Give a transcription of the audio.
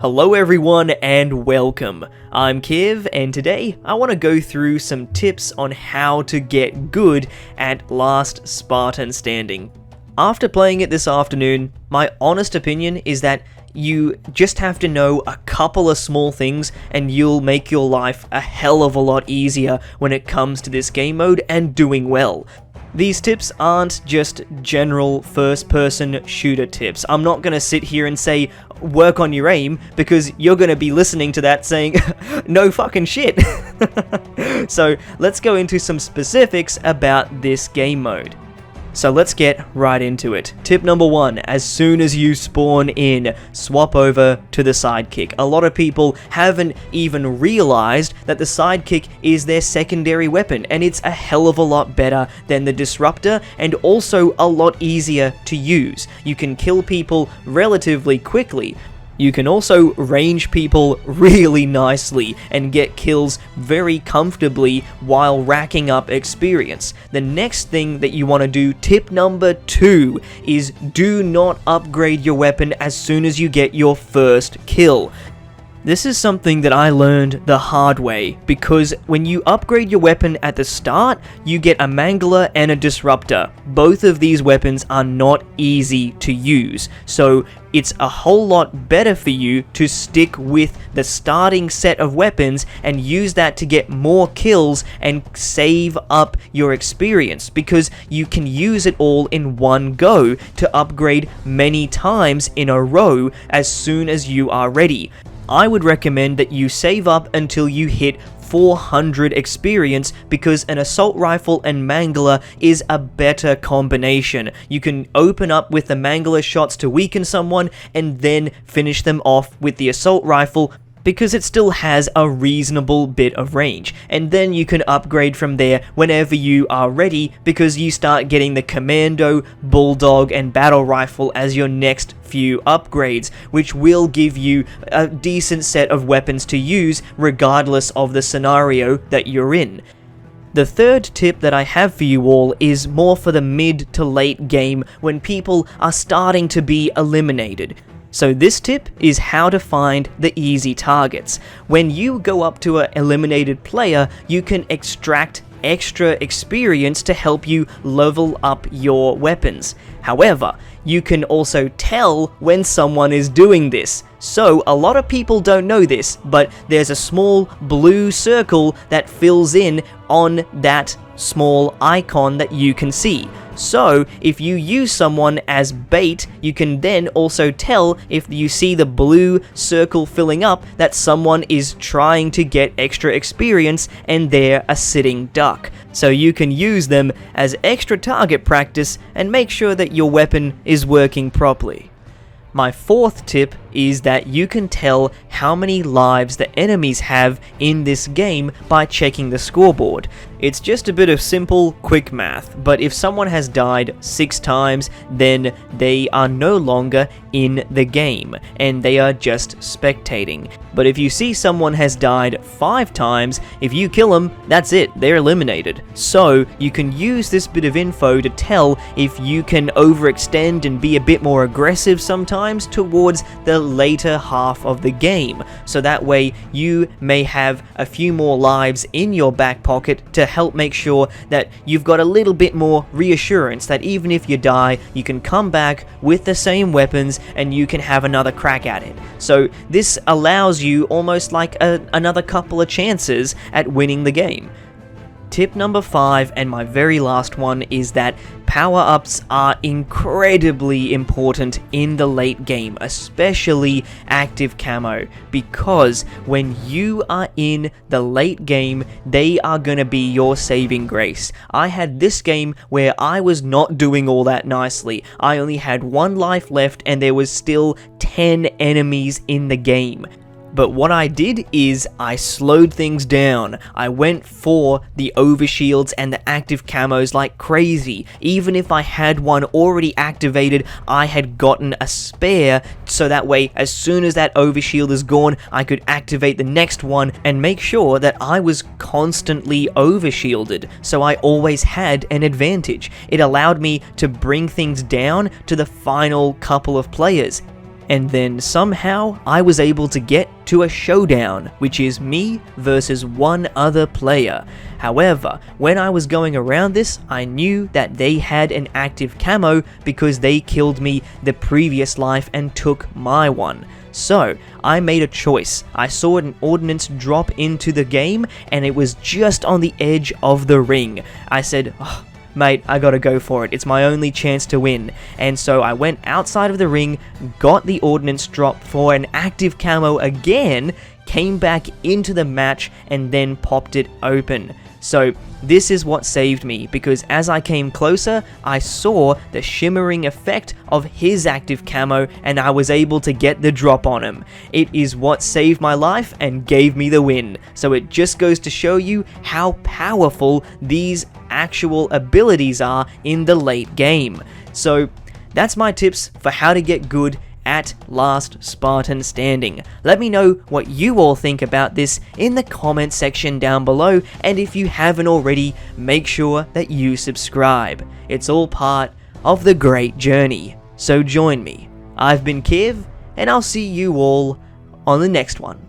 Hello everyone and welcome. I'm Kiv and today I want to go through some tips on how to get good at Last Spartan Standing. After playing it this afternoon, my honest opinion is that you just have to know a couple of small things and you'll make your life a hell of a lot easier when it comes to this game mode and doing well. These tips aren't just general first-person shooter tips. I'm not going to sit here and say, work on your aim, because you're going to be listening to that saying, no fucking shit. So let's go into some specifics about this game mode. So let's get right into it. Tip number 1, as soon as you spawn in, swap over to the Sidekick. A lot of people haven't even realized that the Sidekick is their secondary weapon, and it's a hell of a lot better than the Disruptor, and also a lot easier to use. You can kill people relatively quickly. You can also range people really nicely and get kills very comfortably while racking up experience. The next thing that you want to do, tip number 2, is do not upgrade your weapon as soon as you get your first kill. This is something that I learned the hard way, because when you upgrade your weapon at the start, you get a Mangler and a Disruptor. Both of these weapons are not easy to use, so it's a whole lot better for you to stick with the starting set of weapons and use that to get more kills and save up your experience, because you can use it all in one go to upgrade many times in a row as soon as you are ready. I would recommend that you save up until you hit 400 experience, because an assault rifle and Mangler is a better combination. You can open up with the Mangler shots to weaken someone and then finish them off with the assault rifle, because it still has a reasonable bit of range, and then you can upgrade from there whenever you are ready, because you start getting the Commando, Bulldog, and Battle Rifle as your next few upgrades, which will give you a decent set of weapons to use regardless of the scenario that you're in. The third tip that I have for you all is more for the mid to late game when people are starting to be eliminated. So this tip is how to find the easy targets. When you go up to an eliminated player, you can extract extra experience to help you level up your weapons. However, you can also tell when someone is doing this. So a lot of people don't know this, but there's a small blue circle that fills in on that small icon that you can see. So if you use someone as bait, you can then also tell, if you see the blue circle filling up, that someone is trying to get extra experience and they're a sitting duck. So you can use them as extra target practice and make sure that your weapon is working properly. My fourth tip is that you can tell how many lives the enemies have in this game by checking the scoreboard. It's just a bit of simple, quick math, but if someone has died 6 times, then they are no longer in the game, and they are just spectating. But if you see someone has died 5 times, if you kill them, that's it, they're eliminated. So you can use this bit of info to tell if you can overextend and be a bit more aggressive sometimes towards the later half of the game, so that way you may have a few more lives in your back pocket to help make sure that you've got a little bit more reassurance that even if you die, you can come back with the same weapons and you can have another crack at it. So this allows you almost like another couple of chances at winning the game. Tip number 5, and my very last one, is that power-ups are incredibly important in the late game, especially active camo, because when you are in the late game, they are going to be your saving grace. I had this game where I was not doing all that nicely. I only had 1 life left and there was still 10 enemies in the game. But what I did is I slowed things down. I went for the overshields and the active camos like crazy. Even if I had one already activated, I had gotten a spare, so that way as soon as that overshield is gone, I could activate the next one and make sure that I was constantly overshielded, so I always had an advantage. It allowed me to bring things down to the final couple of players. and then somehow I was able to get to a showdown, which is me versus one other player. However, when I was going around this, I knew that they had an active camo because they killed me the previous life and took my one. So, I made a choice. I saw an ordnance drop into the game and it was just on the edge of the ring. I said, oh, mate, I gotta go for it. It's my only chance to win. And so I went outside of the ring, got the ordnance drop for an active camo again, came back into the match, and then popped it open. So this is what saved me, because as I came closer, I saw the shimmering effect of his active camo and I was able to get the drop on him. It is what saved my life and gave me the win. So it just goes to show you how powerful these actual abilities are in the late game. So that's my tips for how to get good at Last Spartan Standing. Let me know what you all think about this in the comment section down below, and if you haven't already, make sure that you subscribe. It's all part of the great journey, so join me. I've been Kiv, and I'll see you all on the next one.